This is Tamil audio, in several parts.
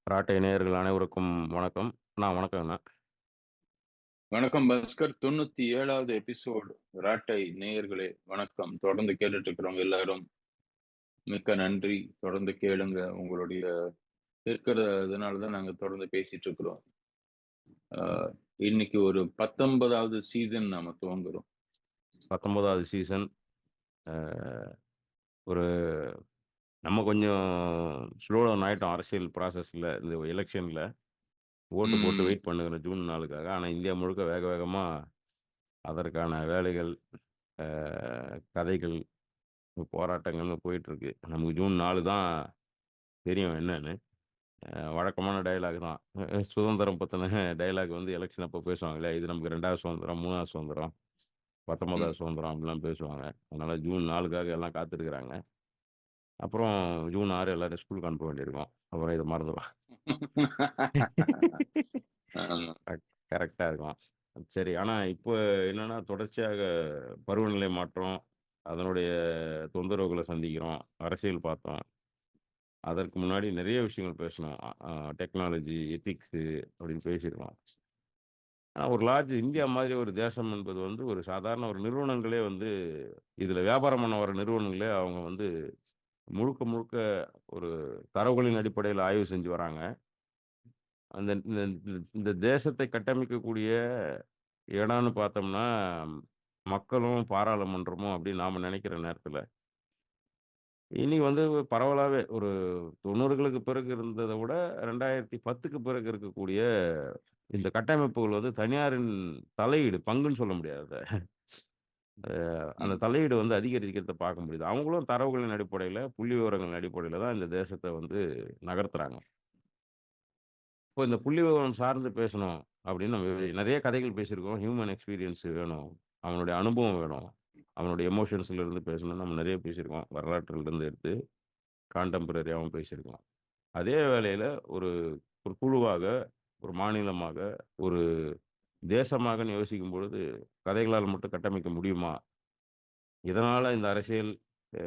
ராட்டை நேயர்கள் அனைவருக்கும் வணக்கம். வணக்கங்க. வணக்கம் பாஸ்கர். 97வது எபிசோடு ராட்டை நேயர்களே வணக்கம். தொடர்ந்து கேட்டுட்டு இருக்கிறவங்க எல்லாரும் மிக்க நன்றி. தொடர்ந்து கேளுங்க. உங்களுடைய இருக்கிறதுனால தான் நாங்க தொடர்ந்து பேசிட்டு இருக்கிறோம். ஆ, இன்னைக்கு ஒரு 19வது சீசன் நாம துவங்குறோம். 19வது சீசன். அ ஒரு நம்ம கொஞ்சம் ஸ்லோ டவுன் ஆயிட்டோம் அரசியல் ப்ராசஸ்ல. இந்த எலக்ஷன்ல ஓட்டு போட்டு ம். வெயிட் பண்ணுகிறோம் ஜூன் 4க்காக. ஆனா இந்தியா முழுக்க வேக வேகமா அதற்கான வேலைகள், அ கதைகள், போராட்டங்கள்னு போயிட்டுருக்கு. நமக்கு ஜூன் 4 தான் தெரியும் என்னன்னு. வழக்கமான டயலாக் தான். சுதந்திரம் பத்தின டயலாக் வந்து எலக்ஷன் அப்போ பேசுவாங்களே, இது நமக்கு 2வது சுதந்திரம், 3வது சுதந்திரம், ம். 19வது சுதந்திரம் அப்படிலாம் பேசுவாங்க. அதனால ஜூன் 4க்காக எல்லாம் காத்திருக்கிறாங்க. அப்புறம் ஜூன் 6 எல்லாரும் ஸ்கூலுக்கு அனுப்ப வேண்டியிருக்கும். அப்புறம் இத மறந்துருவான். ஆமா. கரெக்ட்டா இருக்கும். சரி. ஆனா இப்போ என்னன்னா, தொடர்ச்சியாக பருவநிலை மாற்றம், அதனுடைய தொந்தரவுகள சந்திக்கிறோம். அரசியல் பார்த்தோம். அதற்கு முன்னாடி நெறைய விஷயங்கள் பேசினோம். டெக்னாலஜி, எத்திக்ஸு அப்படின்னு பேசியிருக்கோம். ஆனா ஒரு லார்ஜ் இந்தியா மாதிரி ஒரு தேசம் என்பது வந்து ஒரு சாதாரண ஒரு நிறுவனங்களே வந்து இதில வியாபாரம் பண்ண வர நிறுவனங்களே அவங்க வந்து முழுக்க முழுக்க ஒரு தரவுகளின் அடிப்படையில ஆய்வு செஞ்சு வராங்க. அந்த இந்த இந்த தேசத்தை கட்டமைக்கக்கூடிய இடம்னு பார்த்தோம்னா, மக்களும், பாராளுமன்றமும் அப்படின்னு நாம நெனைக்கிற நேரத்தில, இன்னைக்கு வந்து பரவலாவே ஒரு 90களுக்கு பிறகு இருந்தத விட 2010க்கு பிறகு இருக்கக்கூடிய இந்த கட்டமைப்புகள் வந்து தனியாரின் தலையீடு, பங்குன்னு சொல்ல முடியாது அத. அந்த ம். தலையீடு வந்து அதிகரிக்கிறத பார்க்க முடியுது. அவங்களும் தரவுகளின் அடிப்படையில, புள்ளிவிவரங்களின் அடிப்படையில தான் இந்த தேசத்த வந்து நகர்த்துறாங்க. இப்போ இந்த புள்ளிவிவரம் சார்ந்து பேசணும் அப்படின்னு நம்ம நெறைய கதைகள் பேசியிருக்கோம். ஹியூமன் எக்ஸ்பீரியன்ஸ் வேணும். அவனுடைய அனுபவம் வேணும். அவனுடைய எமோஷன்ஸ்ல இருந்து பேசணும்னு நம்ம நெறைய பேசியிருக்கோம். வரலாற்றிலிருந்து எடுத்து கான்டெம்பரரியாவும் பேசியிருக்கோம். அதே வேளையில ஒரு ஒரு குழுவாக, ஒரு மாநிலமாக, ஒரு தேசமாகன்னு யோசிக்கும் பொழுது, கதைகளால் மட்டும் கட்டமைக்க முடியுமா? எதனால இந்த அரசியல் அ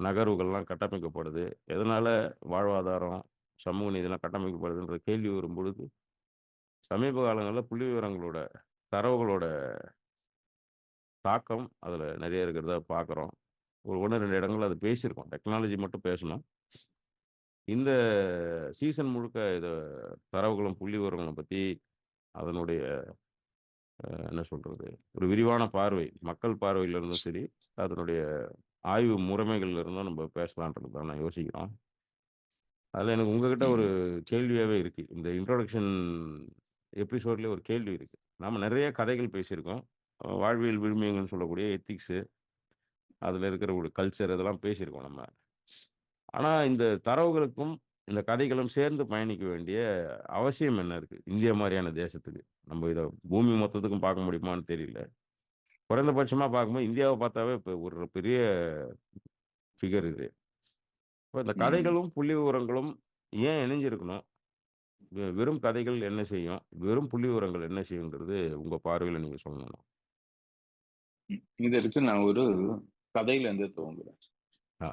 நகர்வுகள்லாம் கட்டமைக்கப்படுது? எதனால வாழ்வாதாரம், சமூக நீதிலாம் கட்டமைக்கப்படுதுன்ற கேள்வி வரும்பொழுது சமீப காலங்கள்ல புள்ளிவிவரங்களோட, தரவுகளோட தாக்கம் அதுல நெறைய இருக்கிறத பார்க்குறோம். ஒரு 1, 2 இடங்கள்ல அது பேசியிருக்கோம். டெக்னாலஜி மட்டும் பேசுனோம். இந்த சீசன் முழுக்க தரவுகளும், புள்ளிவிவரங்களும் பத்தி அதனுடைய என்ன சொல்றது? ஒரு விரிவான பார்வை, மக்கள் பார்வையில இருந்தும் சரி, அதனுடைய ஆய்வு முறைமைகள்ல இருந்தும் நம்ம பேசலான்றது தான் நான் யோசிக்கிறோம். அதுல எனக்கு உங்ககிட்ட ஒரு ம். கேள்வியாவே இருக்கு. இந்த இன்ட்ரோடக்ஷன் எபிசோட்லயே ஒரு கேள்வி இருக்கு. நாம நெறைய கதைகள் பேசியிருக்கோம். வாழ்வியல் விழுமியங்கள்னு சொல்லக்கூடிய எத்திக்ஸு, அதுல இருக்கிற ஒரு கல்ச்சர் இதெல்லாம் பேசியிருக்கோம் நம்ம. ஆனா இந்த தரவுகளுக்கும், இந்த கதைகளும் சேர்ந்து பயணிக்க வேண்டிய அவசியம் என்ன இருக்கு? இந்தியா மாரியான தேசத்துக்கு. நம்ம இத பூமி மொத்தத்துக்கும் பார்க்க முடியுமான்னு தெரியல. குறைந்தபட்சமா பார்க்கும்போது இந்தியாவ பார்த்தாவே இப்ப ஒரு பெரிய ஃபிகர் இது. இப்ப இந்த ம். கதைகளும், புள்ளிவிவரங்களும் ஏன் இணைஞ்சிருக்கணும்? வெறும் கதைகள் என்ன செய்யும்? வெறும் புள்ளிவிவரங்கள் என்ன செய்யுங்கிறது உங்க பார்வையில நீங்க சொல்லணும். ம். இதற்கு நான் ஒரு கதையில இருந்து துவங்குறேன். ஆ.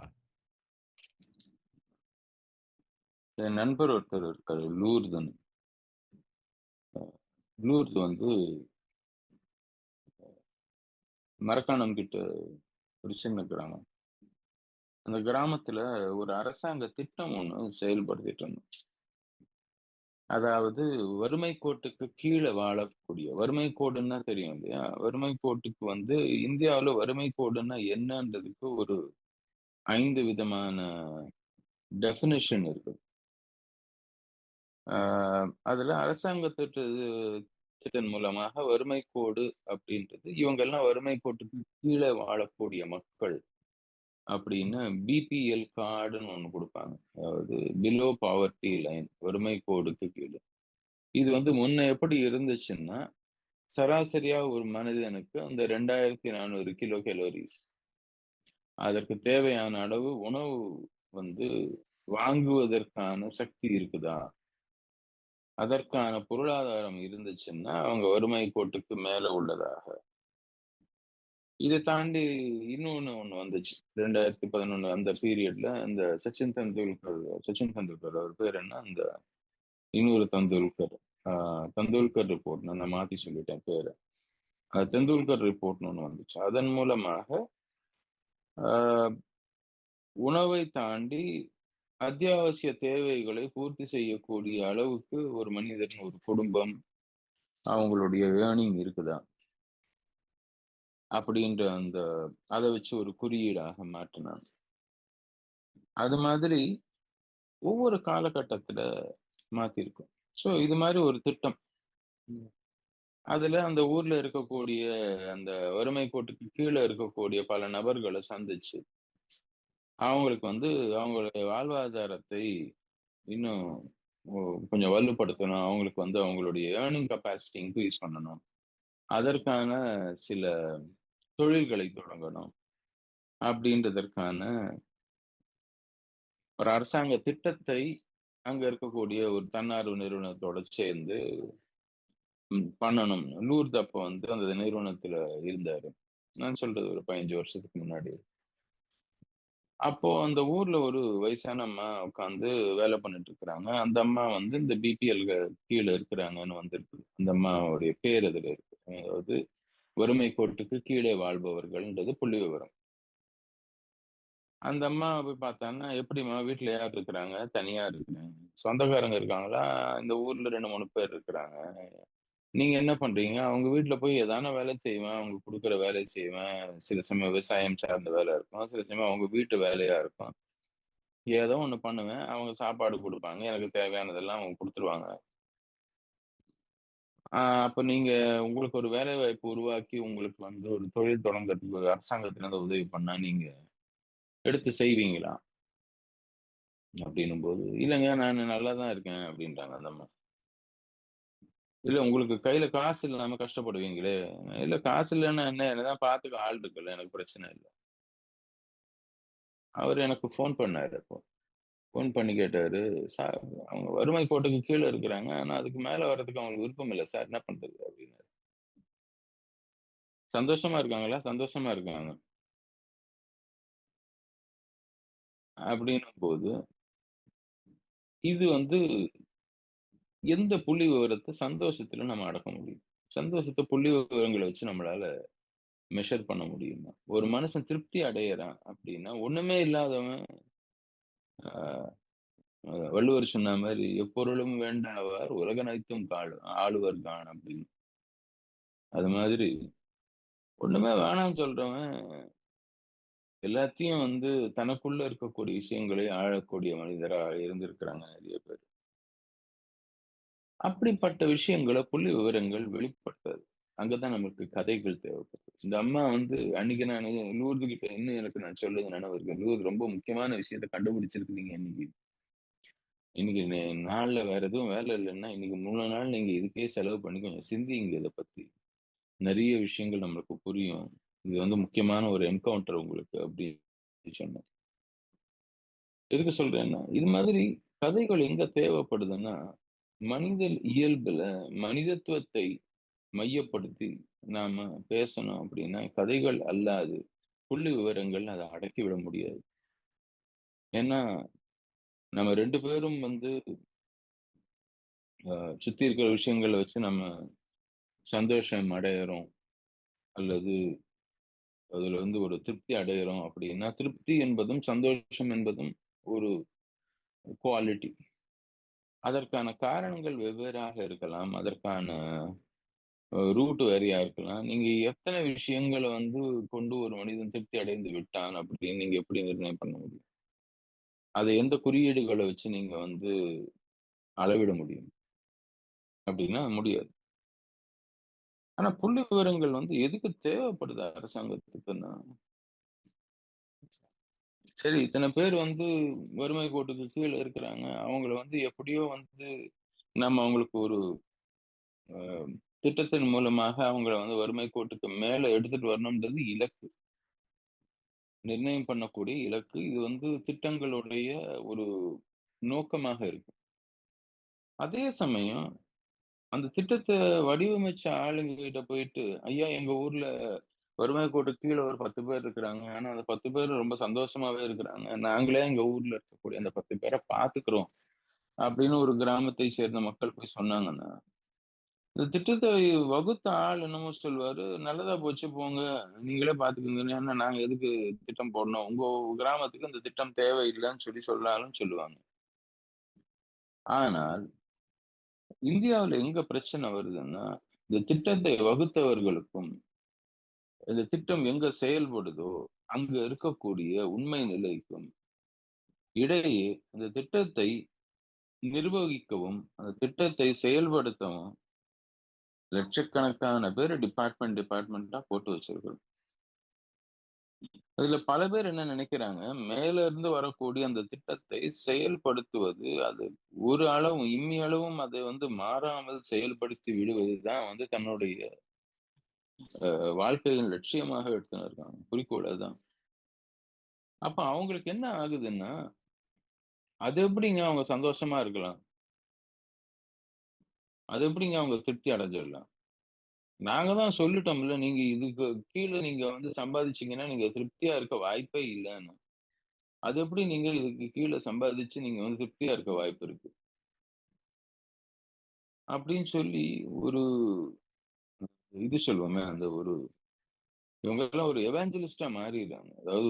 என் நண்பர் ஒருத்தர் இருக்காரு. லூர்துன்னு. லூர்து வந்து மரக்காணம் கிட்ட ஒரு சின்ன கிராமம். அந்த கிராமத்துல ஒரு அரசாங்க திட்டம் ஒண்ணு செயல்படுத்திட்டு இருந்தோம். அதாவது வறுமை கோட்டுக்கு கீழ வாழக்கூடிய வறுமை கோடுன்னா தெரியும் இல்லையா? வறுமை கோட்டுக்கு வந்து இந்தியாவுல வறுமை கோடுன்னா என்னன்றதுக்கு ஒரு 5 விதமான டெஃபினிஷன் இருக்கு. ஆ அதுல அரசாங்க திட்டத்தின் மூலமாக வறுமை கோடு அப்படின்றது, இவங்கெல்லாம் வறுமை கோட்டுக்கு கீழ வாழக்கூடிய மக்கள் அப்படின்னு பிபிஎல் கார்டுன்னு ஒண்ணு குடுப்பாங்க. அதாவது பிலோ பாவர்ட்டி லைன் வறுமை கோடுக்கு கீழ. இது வந்து முன்ன எப்படி இருந்துச்சுன்னா, சராசரியா ஒரு மனிதனுக்கு அந்த 2400 கிலோ கலோரிஸ். அதற்கு தேவையான அளவு உணவு வந்து வாங்குவதற்கான சக்தி இருக்குதா? அதற்கான பொருளாதாரம் இருந்துச்சுன்னா, அவங்க வறுமை கோட்டுக்கு மேல உள்ளதாக. இத தாண்டி இன்னொன்னு வந்துச்சு. 2011 அந்த பீரியட்ல இந்த சச்சின் டெண்டுல்கர் அவர் பேர் என்ன? இன்னொரு தந்துல்கர். தந்துல்கர் ரிப்போர்ட் நான் மாத்தி சொல்லிட்டேன் பேரு. தெண்டுல்கர் ரிப்போர்ட்ன்னு ஒண்ணு வந்துச்சு. அதன் மூலமாக ஆ உணவை தாண்டி அத்தியாவசிய தேவைகளை பூர்த்தி செய்யக்கூடிய அளவுக்கு ஒரு மனிதன், ஒரு குடும்பம், அவங்களுடைய ஏர்னிங் இருக்குதா? அப்படின்ற அத வச்சு ஒரு குறியீடாக மாற்றுனாங்க. அது மாதிரி ஒவ்வொரு காலகட்டத்துல மாத்திருக்கும். ஸோ இது மாரி ஒரு திட்டம். அதுல அந்த ஊர்ல இருக்கக்கூடிய அந்த வறுமை கோட்டுக்கு கீழ இருக்கக்கூடிய பல நபர்கள சந்திச்சு, அவங்களுக்கு அவங்களுடைய வாழ்வாதாரத்தை இன்னும் ஒ கொஞ்சம் வலுப்படுத்தணும். அவங்களுக்கு அவங்களுடைய ஏர்னிங் கெப்பாசிட்டி இன்கிரீஸ் பண்ணணும். அதற்கான சில தொழில்களை தொடங்கணும். அப்படின்றதற்கான ஒரு அரசாங்க திட்டத்தை அங்க இருக்கக்கூடிய ஒரு தன்னார்வ நிறுவனத்தோட சேர்ந்து பண்ணணும். லூர்து அப்ப அந்த நிறுவனத்துல இருந்தாரு. நான் சொல்றது ஒரு 15 வருஷத்துக்கு முன்னாடி. அப்போ அந்த ஊர்ல ஒரு வயசான அம்மா உட்கார்ந்து வேலை பண்ணிட்டு இருக்கிறாங்க. அந்த அம்மா இந்த பிபிஎல்ல கீழ இருக்கிறாங்கன்னு வந்திருக்கு. அந்த அம்மாவுடைய பேர் அதுல இருக்கு. அதாவது வறுமை கோட்டுக்கு கீழே வாழ்பவர்கள்ன்றது புள்ளிவிவரம். அந்த அம்மா போய் பார்த்தாங்கன்னா, "எப்படிம்மா வீட்ல யார் இருக்கிறாங்க?" "தனியா இருக்கிறேன்." "சொந்தக்காரங்க இருக்காங்களா?" "இந்த ஊர்ல 2, 3 பேர் இருக்கிறாங்க." "நீங்க என்ன பண்றீங்க?" "அவங்க வீட்ல போய் ஏதான வேலை செய்வேன். அவங்க குடுக்குற வேலைய செய்வேன். சில சமயம் விவசாயம் சார்ந்த வேலை இருக்கும். சில சமயம் அவங்க வீட்டு வேலையா இருக்கும். ஏதோ ஒண்ணு பண்ணுவேன். அவங்க சாப்பாடு குடுப்பாங்க. எனக்கு தேவையானதெல்லாம் அவங்க குடுத்துருவாங்க. அப்ப நீங்க உங்களுக்கு ஒரு வேலைவாய்ப்பு உருவாக்கி, உங்களுக்கு ஒரு தொழில் தொடங்குறதுக்கு அரசாங்கத்தினர் உதவி பண்ணா, நீங்க எடுத்து செய்வீங்களா?" அப்படின்னும்போது, "இல்லங்க நானு நல்லா தான் இருக்கேன்" அப்படின்றாங்க அந்த அம்மா. "இல்ல உங்களுக்கு கையில காசு இல்லாம கஷ்டப்படுவீங்களே?" "இல்ல காசு இல்லன்னா என்ன? என்ன தான் பார்த்துக்க ஆள் இருக்குல்ல. எனக்கு பிரச்சனை இல்ல." அவரு எனக்கு ஃபோன் பண்ணாரு அப்போ. ஃபோன் பண்ணி கேட்டாரு, "சார் அவங்க வறுமை கோட்டுக்கு கீழ இருக்கிறாங்க. ஆனா அதுக்கு மேல வர்றதுக்கு அவங்களுக்கு விருப்பம் இல்ல சார். என்ன பண்றது?" அப்படின்னாரு. "சந்தோஷமா இருக்காங்களா?" "சந்தோஷமா இருக்காங்க." அப்படின்னும்போது, இது எந்த புள்ளி விவரத்த சந்தோஷத்துல நம்ம அடக்க முடியும்? சந்தோஷத்த புள்ளி விவரங்கள வச்சு நம்மளால மெஷர் பண்ண முடியுமா? ஒரு மனுஷன் திருப்தி அடையறான் அப்படின்னா, ஒண்ணுமே இல்லாதவன் அ வள்ளுவர் சொன்ன மாரி, "எப்பொருளும் வேண்டாவார் உலகனைத்தும் ஆளுவர் காண்" அப்படின்னு. அது மாதிரி ஒண்ணுமே வேணாம்னு சொல்றவன், எல்லாத்தையும் தனக்குள்ள இருக்கக்கூடிய விஷயங்களை ஆளக்கூடிய மனிதரா இருந்திருக்கிறாங்க நெறைய பேர். அப்படிப்பட்ட விஷயங்கள புள்ளி விவரங்கள் வெளிப்படுத்தாது. அங்க தான் நமக்கு கதைகள் தேவைப்படுது. இந்த அம்மா அன்னைக்கு நானு லூர்து கிட்ட இன்னும் நான் சொல்லுது நினைவு இருக்கு. லூர்து ரொம்ப முக்கியமான விஷயத்த கண்டுபிடிச்சிருக்கிறீங்க இன்னைக்கு. இன்னைக்கு நாள்ல வேற எதுவும் வேலை இல்லன்னா, இன்னைக்கு முழு நாள் நீங்க இதுக்கே செலவு பண்ணி கொஞ்சம் சிந்தியுங்க இத பத்தி. நெறைய விஷயங்கள் நம்மளுக்கு புரியும். இது முக்கியமான ஒரு என்கவுண்டர் உங்களுக்கு அப்படின்னு சொன்னேன். எதுக்கு சொல்றேன்னா, இது மாதிரி கதைகள் எங்க தேவைப்படுதுன்னா, மனித இயல்புல மனிதத்துவத்தை மையப்படுத்தி நாம பேசணும் அப்படின்னா, கதைகள் அல்லாது புள்ளி விவரங்கள் அத அடக்கிவிட முடியாது. ஏன்னா, நம்ம 2 பேரும் சுத்தி இருக்கிற விஷயங்கள வச்சு நம்ம சந்தோஷம் அடையறோம். அல்லது அதுல ஒரு திருப்தி அடையறோம் அப்படின்னா, திருப்தி என்பதும், சந்தோஷம் என்பதும் ஒரு குவாலிட்டி. அதற்கான காரணங்கள் வெவ்வேறாக இருக்கலாம். அதற்கான ரூட் வேறையா இருக்கலாம். நீங்க எத்தன விஷயங்கள கொண்டு ஒரு மனிதன் திருப்தி அடைந்து விட்டான் அப்படின்னு நீங்க எப்படி நிர்ணயம் பண்ண முடியும்? அத எந்த குறியீடுகள வச்சு நீங்க அளவிட முடியும்? அப்படின்னா முடியாது. ஆனா புள்ளி விவரங்கள் எதுக்கு தேவைப்படுது அரசாங்கத்துக்குன்னா, சரி இத்தன பேர் வறுமை கோட்டுக்கு கீழ இருக்கிறாங்க. அவங்கள எப்படியோ நம்ம அவங்களுக்கு ஒரு அ திட்டத்தின் மூலமாக அவங்கள வறுமை கோட்டுக்கு மேல எடுத்துட்டு வரணும்ன்றது இலக்கு. நிர்ணயம் பண்ணக்கூடிய இலக்கு. இது திட்டங்களுடைய ஒரு நோக்கமாக இருக்கு. அதே சமயம் அந்த திட்டத்த வடிவமைச்ச ஆளுங்க கிட்ட போயிட்டு, "ஐயா எங்க ஊர்ல வறுமை கோட்டுக்கு கீழ ஒரு 10 பேர் இருக்கிறாங்க. ஆனா அந்த 10 பேரும் ரொம்ப சந்தோஷமாவே இருக்கிறாங்க. நாங்களே எங்க ஊர்ல இருக்கக்கூடிய அந்த 10 பேர பார்த்துக்கிறோம்." அப்படின்னு ஒரு கிராமத்தை சேர்ந்த மக்கள் போய் சொன்னாங்கன்னா, இந்த திட்டத்தை வகுத்த ஆள் என்னமோ சொல்லுவாரு, "நல்லதா போச்சு போங்க. நீங்களே பார்த்துக்கங்க. ஏன்னா நாங்க எதுக்கு திட்டம் போடணும்? உங்க கிராமத்துக்கு இந்த திட்டம் தேவையில்லன்னு" சொன்னாலும் சொல்லுவாங்க. ஆனால் இந்தியாவுல எங்க பிரச்சனை வருதுன்னா, இந்த திட்டத்தை வகுத்தவர்களுக்கும், இந்த திட்டம் எங்க செயல்படுதோ, அங்க இருக்கக்கூடிய உண்மை நிலைக்கும் இடையே இந்த திட்டத்தை நிர்வகிக்கவும், அந்த திட்டத்தை செயல்படுத்தவும் லட்சக்கணக்கான பேரு டிபார்ட்மென்ட்டா போட்டு வச்சிருக்கிறோம். இதுல பல பேர் என்ன நினைக்கிறாங்க, மேல இருந்து வரக்கூடிய அந்த திட்டத்தை செயல்படுத்துவது, அது ஒரு அளவும் இம்மி அளவும் அதை மாறாமல் செயல்படுத்தி விடுவது தான் தன்னுடைய வாழ்க்கையின் லட்சியமாக எடுத்துன்னு இருக்காங்க. குறிக்கோள் அதுதான். அப்ப அவங்களுக்கு என்ன ஆகுதுன்னா, அது எப்படிங்க அவங்க சந்தோஷமா இருக்கலாம்? அது எப்படிங்க அவங்க திருப்தி அடைஞ்சிடலாம்? நாங்க தான் சொல்லிட்டோம்ல, நீங்க இதுக்கு கீழ நீங்க சம்பாதிச்சீங்கன்னா, நீங்க திருப்தியா இருக்க வாய்ப்பே இல்லன்னு. அது எப்படி நீங்க இதுக்கு கீழ சம்பாதிச்சு நீங்க திருப்தியா இருக்க வாய்ப்பு இருக்கு? அப்படின்னு சொல்லி ஒரு இது சொல்லுவோமே, அந்த ஒரு இவங்கலாம் ஒரு எவாஞ்சலிஸ்ட்டா மாறிர்றாங்க. அதாவது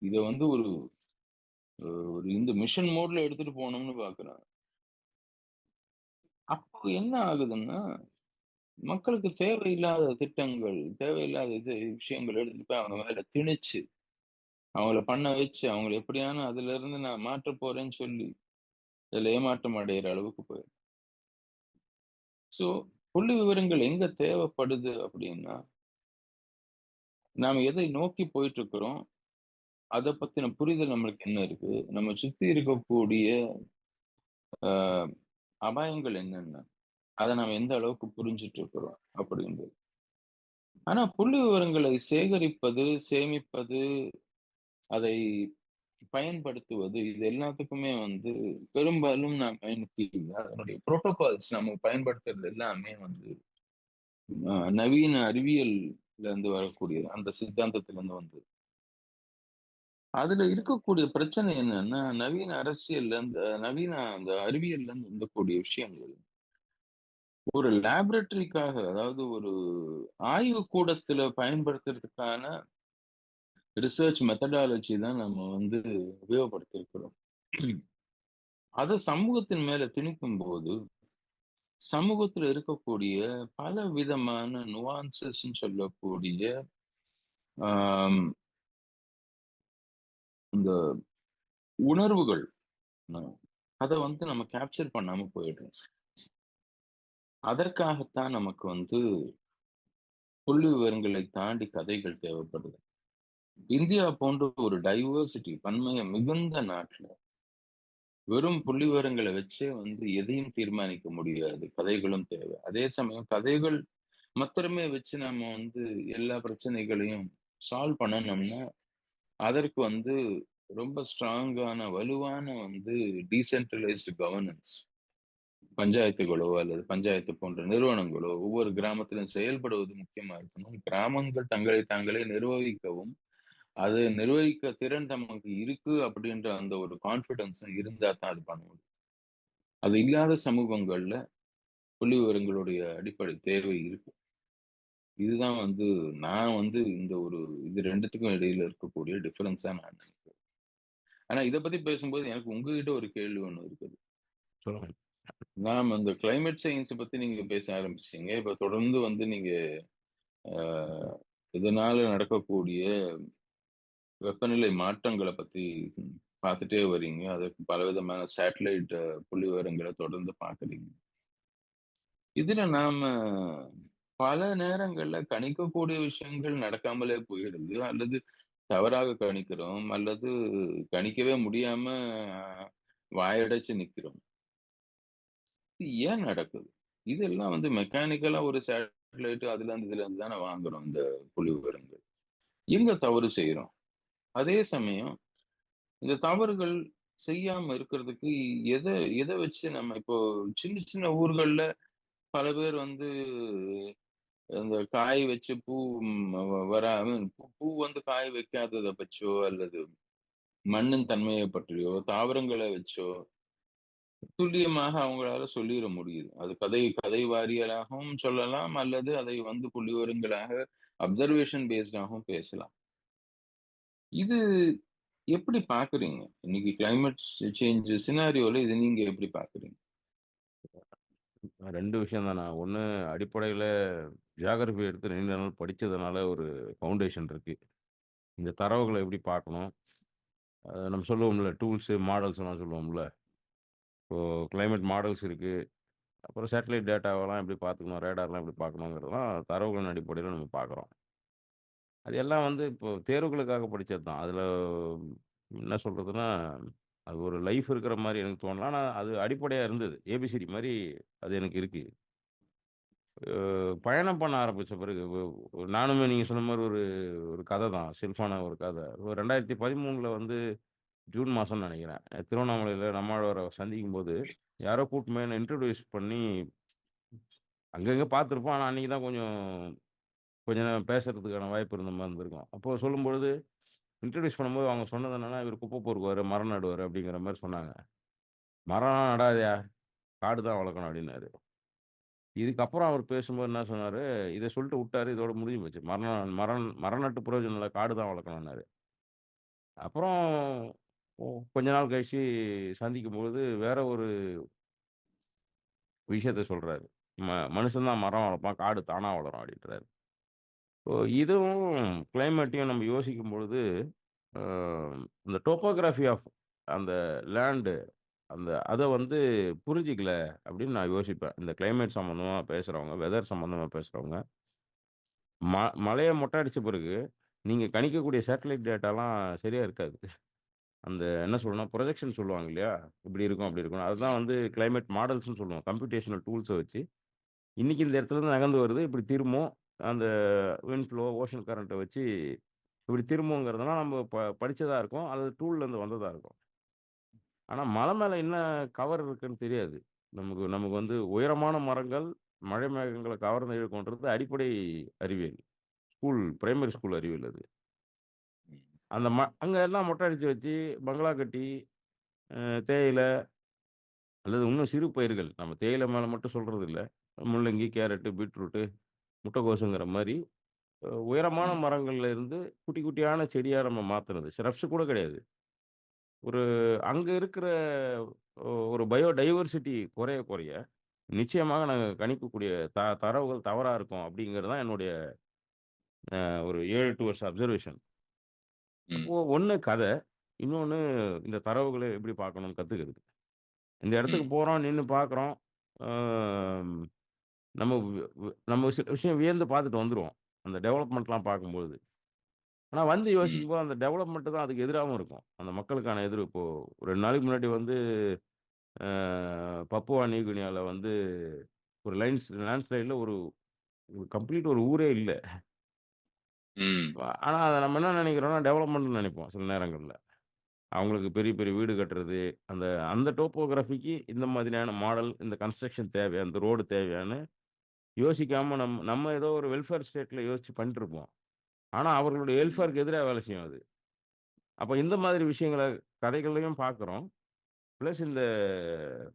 இத ஒரு ஒரு இந்த மிஷன் மோட்ல எடுத்துட்டு போணும்னு பார்க்குறாங்க. அப்போ என்ன ஆகுதுன்னா, மக்களுக்கு தேவையில்லாத திட்டங்கள், தேவையில்லாத விஷயங்கள் எடுத்துட்டு போய் அவங்க மேல திணிச்சு, அவங்கள பண்ண வச்சு, அவங்கள எப்படியான அதிலிருந்து நான் மாற்றப் போறேன்னு சொல்லி, இதுல ஏமாற்றம் அடையிற அளவுக்கு போயிரும். ஸோ, புள்ளி விவரங்கள் எங்க தேவைப்படுது அப்படின்னா, நாம எதை நோக்கி போயிட்டுருக்கிறோம், அத பத்தின புரிதல் நம்மளுக்கு என்ன இருக்கு? நம்ம சுத்தி இருக்கக்கூடிய அ அபாயங்கள் என்னென்ன? அத நாம எந்த அளவுக்கு புரிஞ்சுட்டு இருக்கிறோம் அப்படின்றது. ஆனா புள்ளி விவரங்களை சேகரிப்பது, சேமிப்பது, அதை பயன்படுத்துவது, இது எல்லாத்துக்குமே பெரும்பாலும் நாம இன்னைக்கு அதனுடைய புரோட்டோகால்ஸ் நம்ம பயன்படுத்துறது எல்லாமே நவீன அறிவியல்ல இருந்து வரக்கூடியது. அந்த சித்தாந்தத்துல இருந்து வந்தது. அதுல இருக்கக்கூடிய பிரச்சனை என்னன்னா, நவீன அரசியல்ல நவீன அந்த அறிவியல்ல இருந்து வந்தக்கூடிய விஷயங்கள், ஒரு லேபரேட்டரிக்காக அதாவது ஒரு ஆய்வு கூடத்துல பயன்படுத்துறதுக்கான ரிசர்ச் மெத்தடாலஜி தான் நம்ம உபயோகப்படுத்தியிருக்கிறோம். அத சமூகத்தின் மேல திணிக்கும்போது, சமூகத்துல இருக்கக்கூடிய பல விதமான நுவான்சஸ்ன்னு சொல்லக்கூடிய, ஆம் இந்த உணர்வுகள் அ அத நம்ம கேப்சர் பண்ணாம போயிடுறோம். அதற்காகத்தான் நமக்கு புள்ளிவிவரங்களை தாண்டி கதைகள் தேவைப்படுது. இந்தியா போன்ற ஒரு டைவர்சிட்டி பன்மையம் மிகுந்த நாட்டுல, வெறும் புள்ளிவிவரங்கள வச்சே எதையும் தீர்மானிக்க முடியாது. கதைகளும் தேவை. அதே சமயம் கதைகள் மாத்திரமே வச்சு நாம எல்லா பிரச்சனைகளையும் சால்வ் பண்ணணும்னா, அதற்கு ரொம்ப ஸ்ட்ராங்கான வலுவான டீசென்ட்ரலைஸ்டு கவர்னன்ஸ் பஞ்சாயத்துகளோ அல்லது பஞ்சாயத்து போன்ற நிறுவனங்களோ ஒவ்வொரு கிராமத்திலும் செயல்படுவது முக்கியமா இருக்கணும். கிராமங்கள் தங்களை தாங்களே நிர்வகிக்கவும், அது நிர்வகிக்க திறன் தமக்கு இருக்கு அப்படின்ற அந்த ஒரு கான்ஃபிடன்ஸ் இருந்தா தான் அது பண்ண முடியும். அது இல்லாத சமூகங்கள்ல புள்ளிவிவரங்களுடைய அடிப்படை தேவை இருக்கு. இதுதான் நான் இந்த இது 2த்துக்கும் இடையில இருக்கக்கூடிய டிஃபரன்ஸா நான் நினைக்கிறேன். ஆனா இத பத்தி பேசும்போது எனக்கு உங்ககிட்ட ஒரு கேள்வி ஒண்ணு இருக்குது. சொல்லுங்க. நாம இந்த கிளைமேட் சயின்ஸ பத்தி நீங்க பேச ஆரம்பிச்சீங்க. இப்ப தொடர்ந்து நீங்க அ இதனால நடக்கக்கூடிய வெப்பநிலை மாற்றங்கள பத்தி பார்த்துட்டே வரீங்க. அதுக்கு பலவிதமான சேட்டலைட் புள்ளிவிவரங்கள தொடர்ந்து பார்க்குறீங்க. இதுல நாம பல நேரங்கள்ல கணிக்கக்கூடிய விஷயங்கள் நடக்காமலே போயிடுது. அல்லது தவறாக கணிக்கிறோம். அல்லது கணிக்கவே முடியாம வாயடைச்சு நிக்கிறோம். இது ஏன் நடக்குது? இதெல்லாம் மெக்கானிக்கலா ஒரு சேட்டலைட் அதுலருந்து இதுலருந்து தானே வாங்குறோம் இந்த புள்ளிவிவரங்கள். எங்க தவறு செய்றோம்? அதே சமயம் இந்த தவறுகள் செய்யாம இருக்கிறதுக்கு எத எத வச்சு நம்ம இப்போ சின்ன சின்ன ஊர்கள்ல பல பேர் அந்த காய் வச்சு பூ வராம பூ காய் வைக்காதத பற்றியோ அல்லது மண்ணின் தன்மையை பற்றியோ தாவரங்கள வச்சோ துல்லியமாக அவங்களால சொல்லிற முடியுது. அது கதை கதை வாரியாகவும் சொல்லலாம், அல்லது அதை வந்து புள்ளிவிவரங்களாக அப்சர்வேஷன் பேஸ்டாகவும் பேசலாம். இது எப்படி பார்க்குறீங்க? இன்னைக்கு கிளைமேட் சேஞ்ச் சினாரியோல இத நீங்க எப்படி பார்க்குறீங்க? 2 விஷயம் தான். நான் ஒண்ணு அடிப்படையில ஜியோகிராஃபி எடுத்து நீண்ட நாள் படிச்சதுனால ஒரு ஃபவுண்டேஷன் இருக்கு. இந்த தரவுகள எப்படி பார்க்கணும்? நம்ம சொல்லுவோம்ல டூல்ஸு, மாடல்ஸ்லாம் சொல்லுவோம்ல. இப்போ கிளைமேட் மாடல்ஸ் இருக்கு. அப்புறம் சேட்டலைட் டேட்டாவெல்லாம் எப்படி பார்த்துக்கணும்? ரேடார்லாம் எப்படி பார்க்கணுங்கிறதெல்லாம் தரவுகளின் அடிப்படையில நம்ம பார்க்குறோம். அது எல்லாம் வந்து இப்போ தேர்வுகளுக்காக படிச்சது தான். அதில என்ன சொல்றதுன்னா, அது ஒரு லைஃப் இருக்கிற மாரி எனக்கு தோணல. ஆனா அது அடிப்படையா இருந்தது. ஏபிசிடி மாரி அது எனக்கு இருக்கு. பயணம் பண்ண ஆரம்பிச்ச பிறகு நானுமே நீங்க சொன்ன மாரி ஒரு ஒரு கத தான். செல்ஃபான ஒரு கத. ஒரு 2013ல வந்து ஜூன் மாசம்னு நெனைக்கிறேன். திருவண்ணாமலையில நம்மாழ்வார சந்திக்கும்போது, யாரோ கூட்டின்னு போய் என்ன இன்ட்ரோடியூஸ் பண்ணி அங்கங்க பார்த்துருப்போம். ஆனா அன்னைக்கு தான் கொஞ்ச நேரம் பேசுறதுக்கான வாய்ப்பு இருந்த மாரி இருந்திருக்கும். அப்போ சொல்லும்பொழுது இன்ட்ரோடியூஸ் பண்ணும்போது அவங்க சொன்னது என்னன்னா, "இவரு குப்பை பொறுக்குவாரு, மரம் நடுவாரு" அப்படிங்கிற மாரி சொன்னாங்க. "மரம்லாம் நடாதயா, காடு தான் வளர்க்கணும்" அப்படின்னாரு. இதுக்கப்புறம் அவர் பேசும்போது என்ன சொன்னாரு, இத சொல்லிட்டு வுட்டாரு. இதோட முடிஞ்சு போச்சு. மரம் மரம் மரம் நட்டு பிரயோஜனம் இல்ல, காடு தான் வளர்க்கணும்னாரு. அப்புறம் ஒ கொஞ்ச நாள் கழிச்சு சந்திக்கும்பொழுது, வேற ஒரு விஷயத்த சொல்றாரு. மனுஷன் தான் மரம் வளர்ப்பான், காடு தானா வளரும்" அப்படின்றாரு. இப்போ இதுவும் கிளைமேட்டையும் நம்ம யோசிக்கும் பொழுது, அ இந்த டோப்போகிராஃபி ஆஃப் அந்த லேண்ட் அத வந்து புரிஞ்சுக்கல அப்படின்னு நான் யோசிப்பேன். இந்த கிளைமேட் சம்மந்தமா பேசுறவங்க, வெதர் சம்மந்தமா பேசுறவங்க, ம மழைய மொட்டை அடிச்ச பிறகு, நீங்க கணிக்கக்கூடிய சேட்டலைட் டேட்டாலாம் சரியா இருக்காது. அந்த என்ன சொல்லணும்னா, ப்ரொஜெக்ஷன் சொல்லுவாங்க இல்லையா? இப்படி இருக்கும், அப்படி இருக்கும். அதுதான் வந்து கிளைமேட் மாடல்ஸ்ன்னு சொல்லுவோம். கம்ப்யூட்டேஷனல் டூல்ஸ வச்சு, இன்னைக்கு இந்த இடத்துலருந்து நகர்ந்து வருது, இப்படி திரும்பும். அந்த விண்ட் ஃப்ளோ, ஓஷன் கரண்ட்ட வச்சு இப்படி திரும்புங்கிறதெல்லாம் நம்ம படிச்சதா இருக்கும். அது டூல்லேருந்து வந்ததா இருக்கும். ஆனா, மலை மேல என்ன கவர் இருக்குன்னு தெரியாது. நமக்கு நமக்கு வந்து உயரமான மரங்கள், மழை மேகங்கள கவர்ந்து இழுக்கும்ன்றது அடிப்படை அறிவியல். பிரைமரி ஸ்கூல் அறிவியல் அது. அந்த அங்க எல்லாம் மொட்டை அடிச்சு வச்சு, பங்களா கட்டி, அ தேயிலை அல்லது இன்னும் சிறு பயிர்கள். நம்ம தேயிலை மேல மட்டும் சொல்றது இல்ல. முள்ளங்கி, கேரட்டு, பீட்ரூட்டு, முட்டைக்கோசுங்கிற மாரி உயரமான ம். மரங்கள்ல இருந்து குட்டி குட்டியான செடியா நம்ம மாத்துனது. ஷ்ரப்ஸ் கூட கிடையாது. ஒரு அங்க இருக்கிற ஒரு பயோடைவர்சிட்டி குறைய குறைய நிச்சயமாக நாங்க கணிக்கக்கூடிய தரவுகள் தவறா இருக்கும் அப்படிங்கிறது தான் என்னுடைய ஒரு 7, 8 வருஷ அப்சர்வேஷன். ம். அப்போ ஒண்ணு கத, இன்னொன்னு இந்த தரவுகள எப்படி பார்க்கணும்னு கத்துக்கிறது. இந்த இடத்துக்கு ம். போறோம், நின்னு பார்க்குறோம். ஆ நம்ம நம்ம சில விஷயம் வியந்து பார்த்துட்டு வந்துருவோம். அந்த டெவலப்மெண்ட்லாம் பார்க்கும்போது. ஆனா வந்து ம். யோசிக்கும்போது அந்த டெவலப்மெண்ட் தான் அதுக்கு எதிராவும் இருக்கும். அந்த மக்களுக்கான எதிர் இப்போ 2 நாளைக்கு முன்னாடி வந்து அ பப்புவா நியூ கினியால வந்து ஒரு லேண்ட்ஸ்லைட்ல ஒரு கம்ப்ளீட் ஒரு ஊரே இல்ல. ம். ஆனா, அத நம்ம என்ன நெனைக்கிறோம்னா, டெவலப்மெண்ட்ன்னு நெனைப்போம் சில நேரங்கள்ல. அவங்களுக்கு பெரிய, பெரிய வீடு கட்டுறது, அந்த அந்த டோப்போகிராஃபிக்கு இந்த மாதிரியான மாடல், இந்த கன்ஸ்ட்ரக்ஷன் தேவையா? இந்த ரோடு தேவையான்னு யோசிக்காம நம்ம ஏதோ ஒரு வெல்ஃபேர் ஸ்டேட்ல யோசிச்சு பண்ணிட்டுருப்போம். ஆனா, அவர்களுடைய ம். வெல்ஃபேருக்கு எதிரா வேலை செய்யும் அது. அப்ப இந்த மாதிரி விஷயங்கள கதைகள்லயும் பார்க்குறோம். பிளஸ் இந்த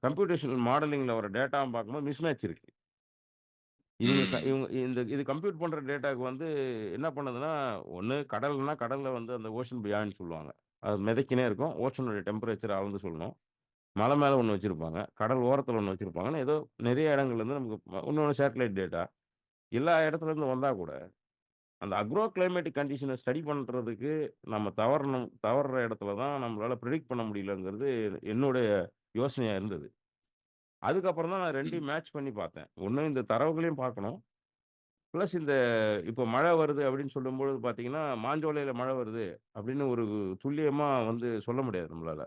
கம்ப்யூட்டேஷனல் மாடலிங்ல வர டேட்டாவும் பார்க்கும்போது மிஸ்மேட்ச் இருக்கு. ம். இவங்க இது கம்ப்யூட் பண்ற டேட்டாக்கு வந்து என்ன பண்ணுதுன்னா, ஒண்ணு கடல்னா கடல்ல வந்து அந்த ஓஷன் பியாண்ட் சொல்லுவாங்க. அது மிதக்கினே இருக்கும். ஓஷனுடைய டெம்பரேச்சர் அளந்து சொல்லணும். மலை மேல ஒண்ணு வச்சிருப்பாங்க. கடல் ஓரத்தில ஒண்ணு வச்சிருப்பாங்கன்னு ஏதோ நெறைய இடங்கள்லேருந்து நமக்கு இன்னொன்னு சேட்டலைட் டேட்டா. எல்லா இடத்துலேருந்து வந்தா கூட, அந்த அக்ரோ கிளைமேட்டிக் கண்டிஷன ஸ்டடி பண்றதுக்கு நம்ம தவறுற இடத்துல தான் நம்மளால பிரெடிக்ட் பண்ண முடியலங்கிறது என்னுடைய யோசனையா இருந்தது. அதுக்கப்புறம் தான் நான் ம். 2யும் மேட்ச் பண்ணி பார்த்தேன். ஒண்ணு இந்த தரவுகளையும் பார்க்கணும். பிளஸ் இந்த இப்போ மழை வருது அப்படின்னு சொல்லும்பொழுது பார்த்தீங்கன்னா, மாஞ்சோலையில மழை வருது அப்படின்னு ஒரு துல்லியமா வந்து சொல்ல முடியாது நம்மளால.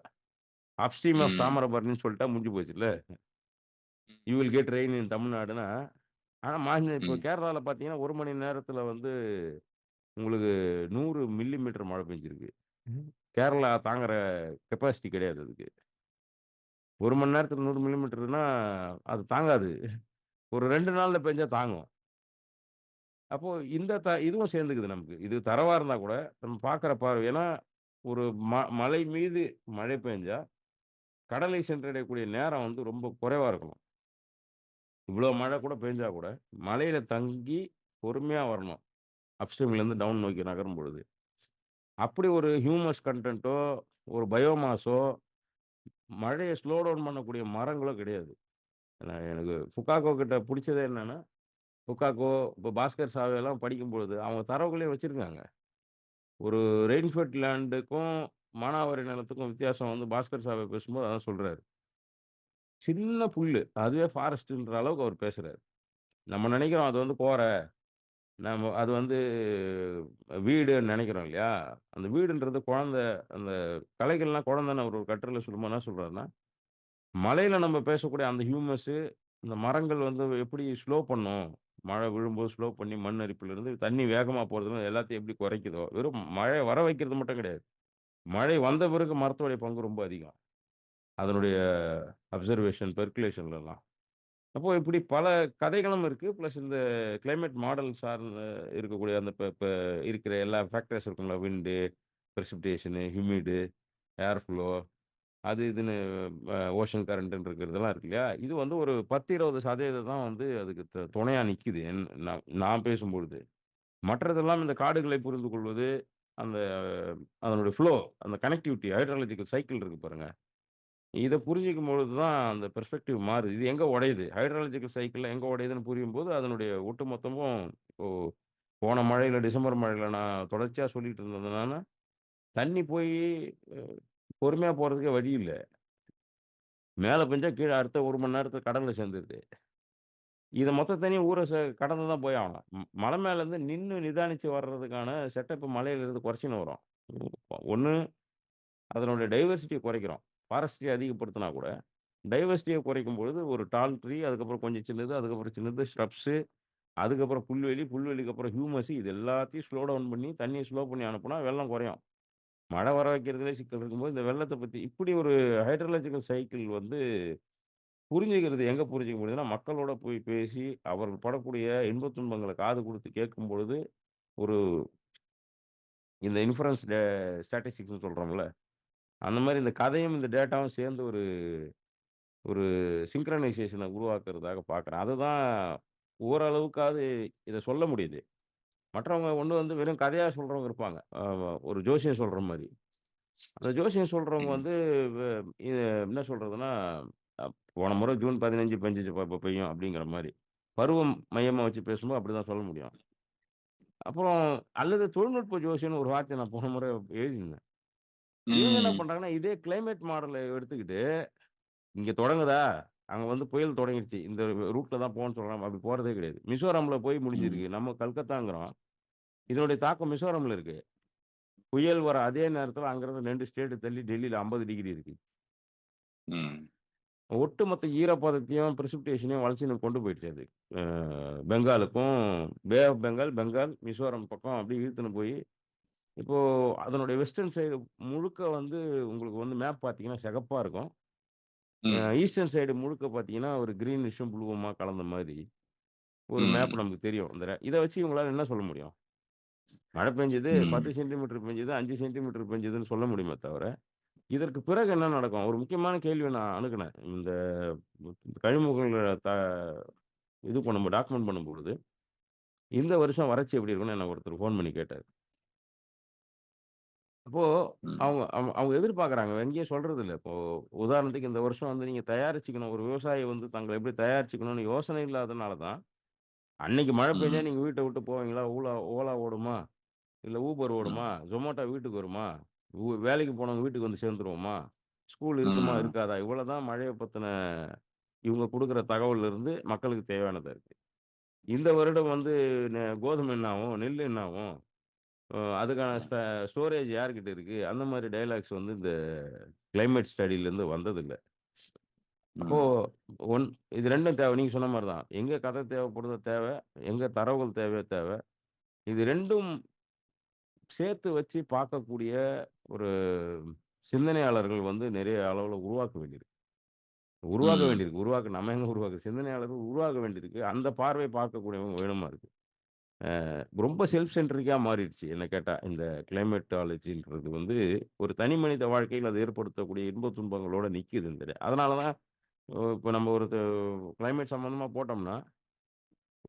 அப்ஸ்ட்ரீம் ஆஃப் ம். தாமிரபரணின்னு சொல்லிட்டா முடிஞ்சு போச்சுல்ல. யூ ம். வில் கெட் ரெயின் இன் தமிழ்நாடுன்னா, ஆனா இப்போ ம். கேரளால பார்த்தீங்கன்னா, 1 மணி நேரத்தில வந்து உங்களுக்கு 100 மில்லிமீட்டர் மழை பெஞ்சிருக்கு. கேரளா தாங்குற கெப்பாசிட்டி கிடையாது அதுக்கு. 1 மணி நேரத்தில 100 மில்லிமீட்டர்னா அது தாங்காது. ஒரு 2 நாள்ல பெஞ்சா தாங்கும். அப்போ இந்த இதுவும் சேர்ந்துக்குது நமக்கு. இது தரவா இருந்தா கூட, நம்ம பார்க்குற பார்வை ஏன்னா, ஒரு மலை மீது மழை பெஞ்சா, கடலை சென்றடையக்கூடிய நேரம் வந்து ரொம்ப குறைவா இருக்கணும். இவ்வளோ மழை கூட பெஞ்சா கூட, மலையில தங்கி பொறுமையா வரணும். அப்ஸ்ட்ரீம்லேருந்து டவுன் நோக்கி நகரும் பொழுது. அப்படி ஒரு ஹியூமஸ் கன்டென்ட்டோ, ஒரு பயோமாஸோ, மழைய ஸ்லோ டவுன் பண்ணக்கூடிய மரங்களோ கிடையாது. எனக்கு ஃபுகாகோ கிட்ட புடிச்சதே என்னன்னா, ஃபுகாகோ, இப்போ பாஸ்கர் சாவேலாம் படிக்கும்பொழுது, அவங்க தரவுகளே வச்சிருக்காங்க. ஒரு ரெயின்ஃபெட் லேண்டுக்கும், மானாவாரி நிலத்துக்கும் வித்தியாசம் வந்து பாஸ்கர் சாவே பேசும்போது அதான் சொல்றாரு. சின்ன புல்லு, அதுவே ஃபாரஸ்ட்ன்ற அளவுக்கு அவர் பேசுறாரு. நம்ம நெனைக்கிறோம் அது வந்து கோர, நம்ம அது வந்து வீடுன்னு நெனைக்கிறோம் இல்லையா? அந்த வீடுன்றது குழந்தை, அந்த கலைகள்லாம் குழந்தைன்னு அவர் ஒரு கட்டுரையில சொல்லும்போது என்ன சொல்றாருன்னா, மலையில நம்ம பேசக்கூடிய அந்த ஹியூமஸு, இந்த மரங்கள் வந்து எப்படி ஸ்லோ பண்ணும். மழை விழும்போது ஸ்லோ பண்ணி மண் அரிப்பிலிருந்து தண்ணி வேகமா போறதுன்னு எல்லாத்தையும் எப்படி குறைக்குதோ, வெறும் மழைய வர வைக்கிறது மட்டும் கிடையாது. மழை வந்த பிறகு மரத்தோடைய பங்கு ரொம்ப அதிகம். அதனுடைய அப்சர்வேஷன், பெர்குலேஷன்லலாம். அப்போ இப்படி பல கதைகளும் இருக்கு. பிளஸ் இந்த கிளைமேட் மாடல் சார்ந்த இருக்கக்கூடிய அந்த இப்ப இப்ப இருக்கிற எல்லா ஃபேக்டர்ஸ் இருக்கும்ல. விண்டு, பிரெசிபிடேஷனு, ஹியூமிடு, ஏர் ஃப்ளோ அது இதுன்னு ஓஷன் கரண்ட்ன்னு இருக்கிறதெல்லாம் இருக்கு இல்லையா? இது வந்து ஒரு 10, 20% தான் வந்து அதுக்கு துணையா நிக்குது. நான் நான் பேசும்பொழுது. மற்றதெல்லாம் இந்த காடுகளை புரிந்து கொள்வது, அந்த அதனுடைய ஃப்ளோ, அந்த கனெக்டிவிட்டி, ஹைட்ராலஜிக்கல் சைக்கிள் இருக்கு பாருங்க. இத புரிஞ்சுக்கும் பொழுது தான் அந்த பெர்ஸ்பெக்டிவ் மாறுது. இது எங்க உடையுது? ஹைட்ராலஜிக்கல் சைக்கிள்ல எங்க உடையுதுன்னு புரியும்போது, அதனுடைய ஒட்டுமொத்தமும் இப்போ போன மழையில டிசம்பர் மழையில நான் தொடர்ச்சியா சொல்லிட்டு இருந்ததுனால, தண்ணி போயி அ பொறுமையா போறதுக்கே வழி இல்ல. மேல பெஞ்சா கீழ அடுத்த 1 மணி நேரத்துல கடல்ல சேர்ந்துருது. இத மொத்த தண்ணியும் ஊர கடந்து தான் போய் ஆகணும். மலை மேலருந்து நின்னு நிதானிச்சு வர்றதுக்கான செட்டப் மலையிலிருந்து குறைச்சுன்னு வரும். ஒண்ணு அதனுடைய டைவர்சிட்டிய குறைக்கிறோம். ஃபாரஸ்ட்ரிய அதிகப்படுத்தினா கூட, டைவர்சிட்டிய குறைக்கும் பொழுது ஒரு டால் ட்ரீ, அதுக்கப்புறம் கொஞ்சம் சின்னது, அதுக்கப்புறம் சின்னது ஷ்ரப்ஸு, அதுக்கப்புறம் புல்வெளி, புல்வெளிக்கு அப்புறம் ஹியூமஸ் இது எல்லாத்தையும் ஸ்லோ டவுன் பண்ணி, தண்ணிய ஸ்லோ பண்ணி அனுப்புனா வெள்ளம் குறையும். மழை வர வைக்கிறதுலே சிக்கல் இருக்கும்போது, இந்த வெள்ளத்த பத்தி இப்படி ஒரு ஹைட்ராலஜிக்கல் சைக்கிள் வந்து புரிஞ்சுக்கிறது எங்க புரிஞ்சுக்க முடியுதுன்னா, மக்களோட போய் பேசி, அவர்கள் படக்கூடிய இன்பத் துன்பங்கள காது குடுத்து கேட்கும் பொழுது, ஒரு இந்த இன்ஃபரன்ஸ் ஸ்டாட்டிஸ்டிக்ஸ்ன்னு சொல்றோம்ல, அந்த மாரி இந்த கதையும், இந்த டேட்டாவும் சேர்ந்து ஒரு ஒரு சிங்க்ரனைசேஷன உருவாக்குறதாக பார்க்குறேன். அதுதான் ஓரளவுக்காவது இத சொல்ல முடியுது. மற்றவங்க ஒண்ணு வந்து வெறும் கதையா சொல்றவங்க இருப்பாங்க. ஒரு ஜோசியம் சொல்ற மாரி. அந்த ஜோசியம் சொல்றவங்க ம். வந்து வ இது என்ன சொல்றதுன்னா, அ போன முறை ஜூன் 15 பெஞ்சுச்சுப்பா, இப்ப பெய்யும் அப்படிங்கிற மாரி. பருவம் மையமா வச்சு பேசும்போது அப்படிதான் சொல்ல முடியும். அப்புறம் அல்லது தொழில்நுட்ப ஜோசியம்னு ஒரு வார்த்தைய நான் போன முறை எழுதியிருந்தேன். இவங்க என்ன ம். பண்றாங்கன்னா, இதே கிளைமேட் மாடல எடுத்துக்கிட்டு, இங்க தொடங்குதா, அங்க வந்து புயல் தொடங்கிடுச்சு. இந்த ரூட்ல தான் போன்னு சொல்றாங்க. அப்படி போறதே கிடையாது. மிசோரம்ல போய் ம். முடிஞ்சிருக்கு. நம்ம கல்கத்தாங்கிறோம். இதனுடைய தாக்கம் மிசோரம்ல இருக்கு. புயல் வர அதே நேரத்தில அங்கிருந்து 2 ஸ்டேட் தள்ளி டெல்லியில 50 டிகிரி இருக்கு. ம். ஒட்டுமொத்த ஈரப்பதத்தையும், பிரெசிபிடேஷனையும் வளர்ச்சின்னு கொண்டு போயிடுச்சு அது. அ பெங்காலுக்கும், பே ஆஃப் பெங்கால், பெங்கால், மிசோரம் பக்கம் அப்படியே இழுத்துன்னு போய், இப்போ அதனுடைய வெஸ்டர்ன் சைடு முழுக்க வந்து உங்களுக்கு வந்து மேப் பார்த்தீங்கன்னா சிகப்பா இருக்கும். ம். ஈஸ்டர்ன் சைடு முழுக்க பார்த்தீங்கன்னா, ஒரு கிரீனிஷும், ப்ளூவுமா கலந்த மாரி ஒரு மேப் ம். நமக்கு தெரியும். இத வச்சு இவங்களால என்ன சொல்ல முடியும்? மழை பெஞ்சது 10 ம். சென்டிமீட்டர் பெஞ்சது, 5 சென்டிமீட்டர் பெஞ்சதுன்னு சொல்ல முடியுமே தவிர, இதற்கு பிறகு என்ன நடக்கும்? ஒரு முக்கியமான கேள்விய நான் அணுகுனேன். இந்த கழிமுகங்கள இது பண்ணும்போது டாக்குமெண்ட் பண்ணும்பொழுது, இந்த வருஷம் வறட்சி எப்படி இருக்கும்னு என்ன ஒருத்தர் ஃபோன் பண்ணி கேட்டாரு. அப்போ ம். அவங்க அவங்க அவங்க எதிர்பார்க்குறாங்க. எங்கேயும் சொல்றதில்ல. இப்போ உதாரணத்துக்கு இந்த வருஷம் வந்து நீங்க தயாரிச்சுக்கணும். ஒரு விவசாயி வந்து தங்கள எப்படி தயாரிச்சுக்கணும்னு யோசனை இல்லாதனால தான், அன்னைக்கு மழை பெஞ்சா ம். நீங்க வீட்ட விட்டு போவீங்களா? ஓலா ஓடுமா? இல்ல ஊபர் ம். ஓடுமா? Zomato வீட்டுக்கு வருமா? வேலைக்கு போனவங்க வீட்டுக்கு வந்து சேர்ந்துருவோமா? ஸ்கூல் இருக்குமா? ம். இருக்காதா? இவ்வளோதான் மழைய பத்தின இவங்க குடுக்குற தகவல்ல இருந்து மக்களுக்கு தேவையானதா இருக்கு. இந்த வருடம் வந்து கோதுமை என்ன ஆகும்? நெல் என்ன ஆகும்? அதுக்கான ஸ்டோரேஜ் யார்கிட்ட இருக்கு? அந்த மாரி டயலாக்ஸ் வந்து இந்த கிளைமேட் ஸ்டடிலேருந்து வந்ததில்ல. அப்போ ம். ஒன் இது 2ம் தேவை. நீங்க சொன்ன மாரி தான். எங்க கதை தேவைப்படுதோ தேவ, எங்க தரவுகள் தேவையோ தேவ. இது 2ம் சேர்த்து வச்சு பார்க்கக்கூடிய ஒரு சிந்தனையாளர்கள் வந்து நிறைய அளவுல உருவாக்க வேண்டியிருக்கு. உருவாக ம். வேண்டியிருக்கு. நம்ம எங்க உருவாக்க சிந்தனையாளர்கள் உருவாக வேண்டியிருக்கு. அந்த பார்வை பார்க்கக்கூடியவங்க வேணுமா இருக்கு. ரொம்ப செல்ஃப் சென்ட்ரிக்கா மாறிடுச்சு என்ன கேட்டா. இந்த கிளைமேட்டாலஜின்றது வந்து ஒரு தனி மனித வாழ்க்கையில அது ஏற்படுத்தக்கூடிய இன்ப துன்பங்களோட நிக்குது இந்த அதனால தான் இப்ப நம்ம ஒரு கிளைமேட் சம்மந்தமா போட்டோம்னா,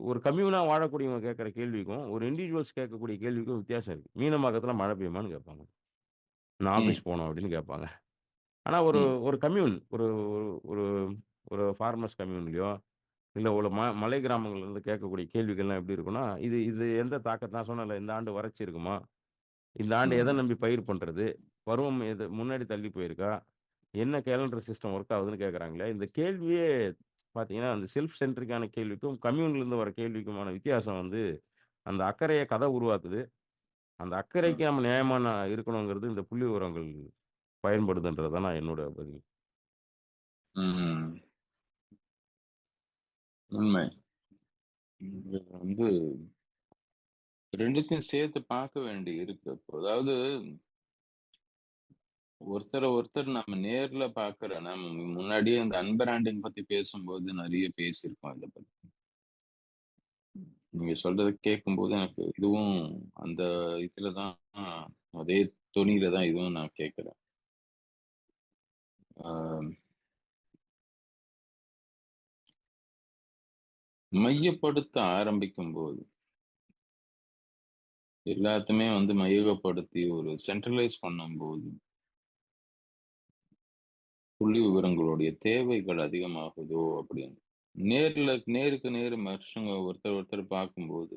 ஒரு கம்யூனா வாழக்கூடியவங்க கேட்கிற கேள்விக்கும், ஒரு இண்டிவிஜுவல்ஸ் கேட்கக்கூடிய கேள்விக்கும் வித்தியாசம் இருக்கு. "மீனம்பாக்கத்துல மழை பெய்யுமான்னு?" கேட்பாங்க. "நான் ம், ஆஃபீஸ் போணும்." அப்படின்னு கேட்பாங்க. ஆனா ஒரு ம், ஒரு கம்யூன் ஒரு ஒரு ஒரு ஃபார்மர்ஸ் கம்யூன்லயோ, இல்ல ஒரு மலை கிராமங்கள்ல இருந்து கேட்கக்கூடிய கேள்விகள்லாம் எப்படி இருக்கும்னா, இது இது எந்த தாக்கத்த நான் சொன்னேன்ல, இந்த ஆண்டு வறட்சி இருக்குமா? இந்த ஆண்டு எத ம், நம்பி பயிர் பண்றது? பருவம் எது முன்னாடி தள்ளி போயிருக்கா? என்ன கேலண்டர் சிஸ்டம் ஒர்க் ஆகுதுன்னு கேட்கறாங்களே! இந்த கேள்வியே பார்த்தீங்கன்னா, அந்த செல்ஃப் சென்ட்ரிக்கான கேள்விக்கும், கம்யூன்லேருந்து வர கேள்விக்குமான வித்தியாசம் வந்து, அந்த அக்கறைய கதை உருவாக்குது. அந்த ம், அக்கறைக்கு நம்ம நியாயமா இருக்கணுங்கிறது இந்த புள்ளிவிவரங்கள் பயன்படுதுன்றது தான் நான் என்னோட பதில். ம். உண்மை. இது வந்து 2த்தையும் சேர்த்து பார்க்க வேண்டி இருக்கு. இப்போ அதாவது ஒருத்தர் நம்ம நேர்ல பார்க்குற நம்ம முன்னாடியே இந்த அன்பிராண்டிங் பத்தி பேசும்போது நெறைய பேசியிருக்கோம் இத பத்தி. நீங்க சொல்றத கேட்கும்போது எனக்கு இதுவும் அந்த இதுல தான் அதே தொனியில தான் இதுவும் நான் கேட்கிறேன். ஆ மையப்படுத்த ஆரம்பிக்கும்போது, எல்லாத்தையுமே வந்து மையகப்படுத்தி ஒரு சென்ட்ரலைஸ் பண்ணும்போது, புள்ளி விவரங்களுடைய தேவைகள் அதிகமாகுதோ அப்படின்னு. நேருக்கு நேர் மனுஷங்க ஒருத்தர் பார்க்கும்போது,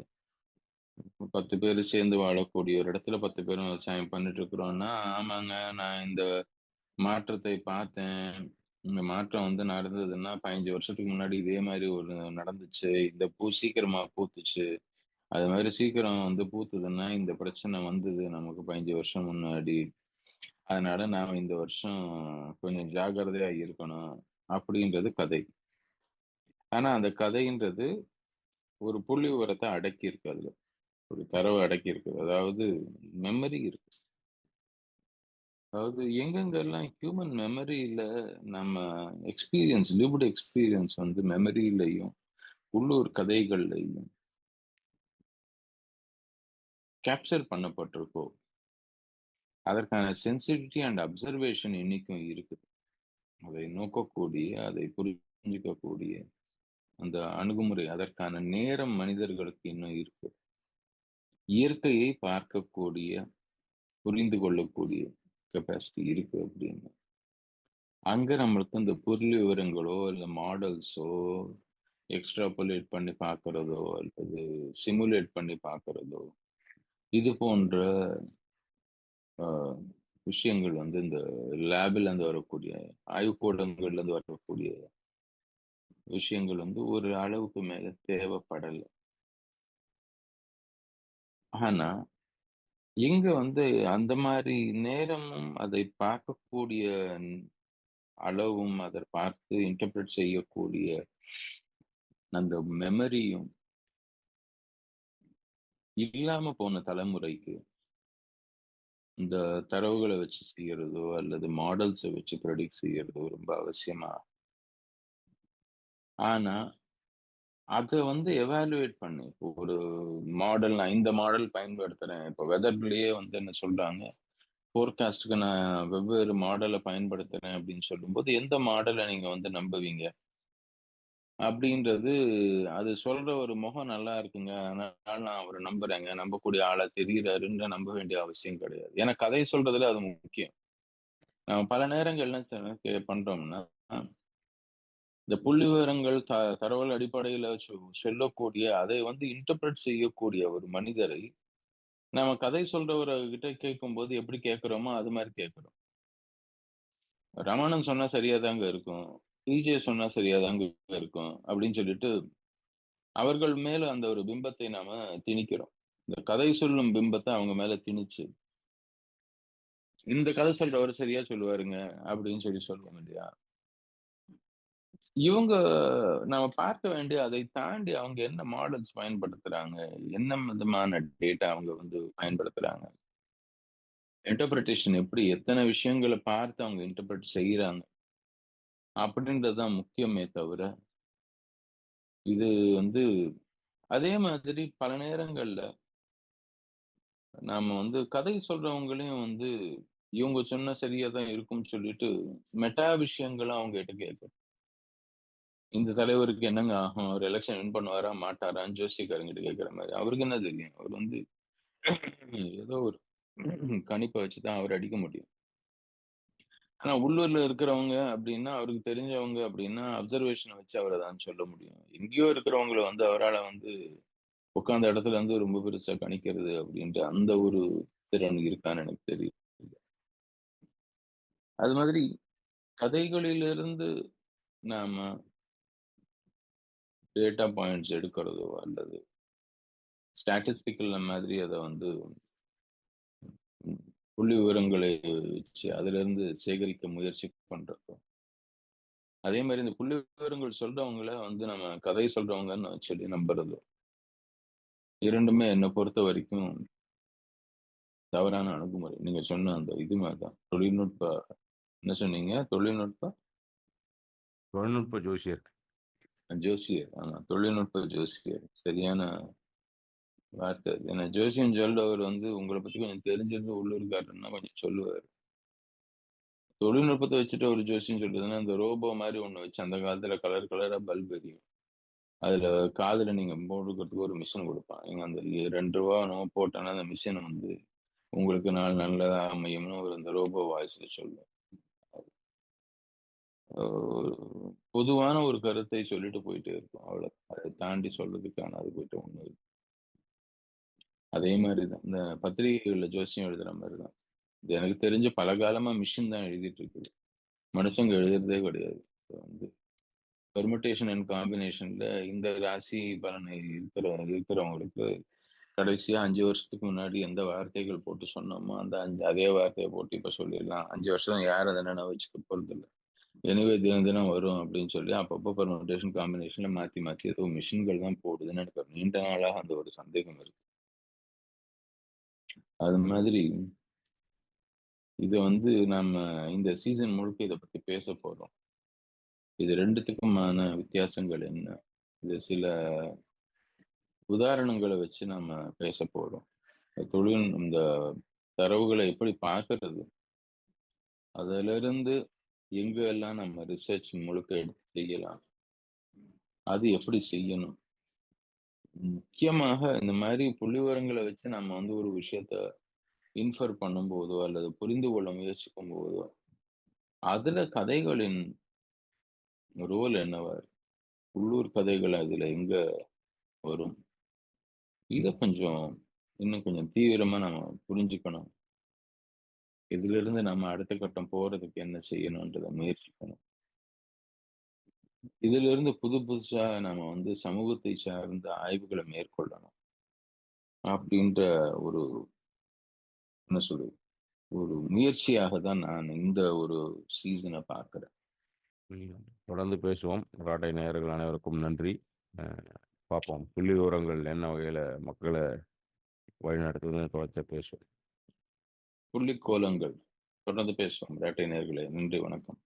10 பேரு சேர்ந்து வாழக்கூடிய ஒரு இடத்துல 10 பேரும் விவசாயம் பண்ணிட்டு இருக்கிறோம்னா, ஆமாங்க நான் இந்த மாற்றத்தை பார்த்தேன். இந்த மாற்றம் வந்து நடந்ததுன்னா 15 வருஷத்துக்கு முன்னாடி இதே மாரி ஒரு நடந்துச்சு. இந்த பூ சீக்கிரமா பூத்துச்சு. அது மாரி சீக்கிரம் வந்து பூத்ததுன்னா, இந்த பிரச்சனை வந்தது நமக்கு 15 வருஷம் முன்னாடி. அதனால நாம இந்த வருஷம் கொஞ்சம் ஜாக்கிரதையா இருக்கணும். அப்படின்றது கதை. ஆனா அந்த கதைன்றது ஒரு புள்ளிவிவரத்த அடக்கியிருக்கு அதுல. ஒரு தரவு அடக்கியிருக்கு. அதாவது மெமரி இருக்கு. அதாவது எங்கெங்கெல்லாம் ஹியூமன் மெமரியில நம்ம லிவ்டு எக்ஸ்பீரியன்ஸ் வந்து மெமரியிலயும், உள்ளூர் கதைகள்லயும் கேப்சர் பண்ணப்பட்டிருக்கோ, அதற்கான சென்சிட்டிவிட்டி அண்ட் அப்சர்வேஷன் இன்னைக்கும் இருக்குது. அதை நோக்கக்கூடிய, அதை புரிஞ்சுக்கக்கூடிய அந்த அணுகுமுறை, அதற்கான நேரம் மனிதர்களுக்கு இன்னும் இருக்கு. இயற்கையை பார்க்கக்கூடிய, புரிந்து கொள்ளக்கூடிய கெப்பாசிட்டி இருக்கு அப்படின்னு. அங்க நம்மளுக்கு இந்த புள்ளி விவரங்களோ, இல்ல மாடல்ஸோ, எக்ஸ்ட்ராபோலேட் பண்ணி பார்க்கிறதோ, அல்லது சிமுலேட் பண்ணி பார்க்கிறதோ, இது போன்ற அ விஷயங்கள் வந்து இந்த லேபில இருந்து வரக்கூடிய, ஆய்வுக்கூடங்கள்ல இருந்து வரக்கூடிய விஷயங்கள் வந்து ஒரு அளவுக்கு மேல தேவைப்படல. ஆனா, இங்க வந்து அந்த மாரி நேரமும், அதை பார்க்கக்கூடிய அளவும், அத பார்த்து இன்டர்பிரெட் செய்யக்கூடிய அந்த மெமரியும் இல்லாம போன தலைமுறைக்கு, இந்த தரவுகள வச்சு செய்யறதோ, அல்லது மாடல்ஸ வச்சு ப்ரெடிக்ட் செய்யறதோ ரொம்ப அவசியமா. ஆனா, அத வந்து எவாலுவேட் பண்ணு. இப்போ ஒரு மாடல் நான் இந்த மாடல் பயன்படுத்துறேன். இப்போ வெதர்லயே வந்து என்ன சொல்றாங்க, ஃபோர்காஸ்ட்க்கு நான் வெவ்வேறு மாடல பயன்படுத்துறேன் அப்படின்னு சொல்லும்போது, எந்த மாடல நீங்க வந்து நம்புவீங்க? அப்படின்றது அது சொல்ற ஒரு முகம் நல்லா இருக்குங்க. அதனால நான் அவர நம்புறேங்க. நம்பக்கூடிய ஆளா தெரியிறாருன்னு நம்ப வேண்டிய அவசியம் கிடையாது. ஏன்னா கதை சொல்றதுல அது முக்கியம். நம்ம பல நேரங்கள்ல என்ன பண்றோம்னா, இந்த புள்ளிவிவரங்கள் தரவுகள் அடிப்படையில சொல்லக்கூடிய அதை வந்து இன்டர்பிரெட் செய்யக்கூடிய ஒரு மனிதரை, நம்ம கதை சொல்றவர கிட்ட கேட்கும்போது எப்படி கேட்கிறோமோ, அது மாரி கேட்கிறோம். ரமணன் சொன்னா சரியா தாங்க இருக்கும். பிஜே சொன்னா சரியா தாங்க இருக்கும். அப்படின்னு சொல்லிட்டு அவர்கள் மேல அந்த ஒரு பிம்பத்தை நாம திணிக்கிறோம். இந்த கதை சொல்லும் பிம்பத்த அவங்க மேல திணிச்சு, இந்த கதை சொல்றவரு சரியா சொல்லுவாருங்க அப்படின்னு சொல்லுவோம் இல்லையா? இவங்க நாம பார்க்க வேண்டிய அதை தாண்டி அவங்க என்ன மாடல்ஸ் பயன்படுத்துறாங்க? என்ன விதமான டேட்டா அவங்க வந்து பயன்படுத்துறாங்க? இன்டர்பிரேஷன் எப்படி எத்தன விஷயங்கள பார்த்து அவங்க இன்டர்பிரெட் செய்றாங்க? அப்படின்றது தான் முக்கியமே தவிர, இது வந்து அதே மாதிரி பல நேரங்கள்ல நாம கதை சொல்றவங்களையும் இவங்க சொன்னா சரியா தான் இருக்கும்னு சொல்லிட்டு மெட்டா விஷயங்கள அவங்ககிட்ட கேட்கணும். இந்த தலைவருக்கு என்னங்க ஆகும்? அவர் எலக்ஷன் வின் பண்ணுவாரா? மாட்டாரான்னு ஜோசியக்காரங்கிட்ட கேட்கிற மாரி. அவருக்கு என்ன தெரியும்? அவர் ஏதோ ஒரு கணிப்ப வச்சு தான் அவர் அடிக்க முடியும். ஆனா உள்ளூர்ல இருக்கிறவங்க அப்படின்னா, அவருக்கு தெரிஞ்சவங்க அப்படின்னா, அப்சர்வேஷன வச்சு அவர தான் சொல்ல முடியும். எங்கேயோ இருக்கிறவங்கள அவரால உட்கார்ந்த இடத்துல ரொம்ப பெருசா கணிக்கிறது அப்படின்ற அந்த ஒரு திறன் இருக்கான்னு எனக்கு தெரியல. அது மாதிரி கதைகளிலிருந்து நாம டேட்டா பாயிண்ட்ஸ் எடுக்கிறதோ அல்லது ஸ்டாட்டிஸ்டிக்கல் மாதிரி அத ம் புள்ளி விவரங்களை வச்சு அதிலிருந்து சேகரிக்க முயற்சி பண்றதோ. அதே மாரி இந்த புள்ளி விவரங்கள் சொல்றவங்கள நம்ம கதை சொல்றவங்கன்னு சொல்லி நம்புறது. 2மே என்ன பொறுத்த வரைக்கும் தவறான அணுகுமுறை. நீங்க சொன்ன அந்த இது மாரி தான். தொழில்நுட்ப என்ன சொன்னீங்க? தொழில்நுட்ப ஜோசியர். ஜோசியர். ஆமா. தொழில்நுட்ப ஜோசியர். சரியான வார்த்தை அது. ஏன்னா ஜோசியம் சொல்றவர் உங்கள பத்தி கொஞ்சம் தெரிஞ்சிருந்து உள்ளூர்க்காரர்ன்னா கொஞ்சம் சொல்லுவாரு. தொழில்நுட்பத்த வச்சுட்டு ஒரு ஜோசியம் சொல்றதுன்னா, அந்த ரோபோ மாரி ஒண்ணு வச்சு அந்த காலத்துல கலர் கலரா பல்ப் எரியும். அதுல காதுல நீங்க போட்டுக்கிறதுக்கு ஒரு மிஷின் குடுப்பான். நீங்க அந்த ரூ. 2 என்னமோ போட்டோம்னா, அந்த மிஷின் உங்களுக்கு நாள் நல்லதா அமையும்னு அந்த ரோபோ வாய்ஸ்ல சொல்லும். ஒரு பொதுவான ஒரு கருத்தை சொல்லிட்டு போயிட்டே இருக்கும். அவ்வளவுதான். அத தாண்டி சொல்றதுக்கான அதுகிட்ட ஒண்ணும் இல்ல. அதே மாரி தான். இந்த பத்திரிகைகள்ல ஜோசியம் எழுதுற மாரி தான். இது எனக்கு தெரிஞ்சு பல காலமா மிஷின் தான் எழுதிட்டு இருக்குது. மனுஷங்க எழுதுறதே கிடையாது. இப்ப பெர்முடேஷன் அண்ட் காம்பினேஷன்ல இந்த ராசி பலனை இருக்கிறவங்களுக்கு கடைசியா 5 வருஷத்துக்கு முன்னாடி எந்த வார்த்தைகள் போட்டு சொன்னோமோ, அந்த அதே வார்த்தைய போட்டு இப்ப சொல்லிடலாம். 5 வருஷம் யாரும் அத நினைவு வச்சுக்க போறதில்ல. எனவே தினம் தினம் வரும் அப்படின்னு சொல்லி அப்பப்போ பெர்முடேஷன் காம்பினேஷன்ல மாத்தி மாத்தி ஏதோ மிஷின்கள் தான் போடுதுன்னு எனக்கு ஒரு நீண்ட நாளாக அந்த ஒரு சந்தேகம் இருக்கு. அது மாதிரி இத நம்ம இந்த சீசன் முழுக்க இத பத்தி பேசப் போறோம். இது 2த்துக்குமான வித்தியாசங்கள் என்ன? இது சில உதாரணங்கள வச்சு நம்ம பேசப் போறோம். இந்த தரவுகள எப்படி பார்க்கிறது? அதிலிருந்து எங்க எல்லாம் நம்ம ரிசர்ச் முழுக்க எடுத்து செய்யலாம்? அது எப்படி செய்யணும்? முக்கியமாக இந்த மாரி புள்ளிவிவரங்கள வச்சு நம்ம ஒரு விஷயத்த இன்ஃபர் பண்ணும்போதோ, அல்லது புரிந்து கொள்ள முயற்சிக்கும்போதோ, அதுல கதைகளின் ரோல் என்னவா இருக்கு? உள்ளூர் கதைகள் அதுல எங்க வரும்? இத இன்னும் கொஞ்சம் தீவிரமா நம்ம புரிஞ்சுக்கணும். இதிலிருந்து நம்ம அடுத்த கட்டம் போறதுக்கு என்ன செய்யணுன்றத முயற்சிக்கணும். இதிலிருந்து புதுசா நம்ம சமூகத்தை சார்ந்த ஆய்வுகள மேற்கொள்ளணும். அப்படின்ற ஒரு என்ன சொல்றது? ஒரு முயற்சியாக தான் நான் இந்த ஒரு சீசன பார்க்கிறேன். ம். தொடர்ந்து பேசுவோம். ராட்டை நேயர்கள் அனைவருக்கும் நன்றி. அ பார்ப்போம். புள்ளிவிவரங்கள் என்ன வகையில மக்கள வழிநடத்துதுன்னு தொடர்ச்சியா பேசுவோம். புள்ளிக்கோலங்கள். தொடர்ந்து பேசுவோம். இரட்டை நேயர்களே. நன்றி, வணக்கம்.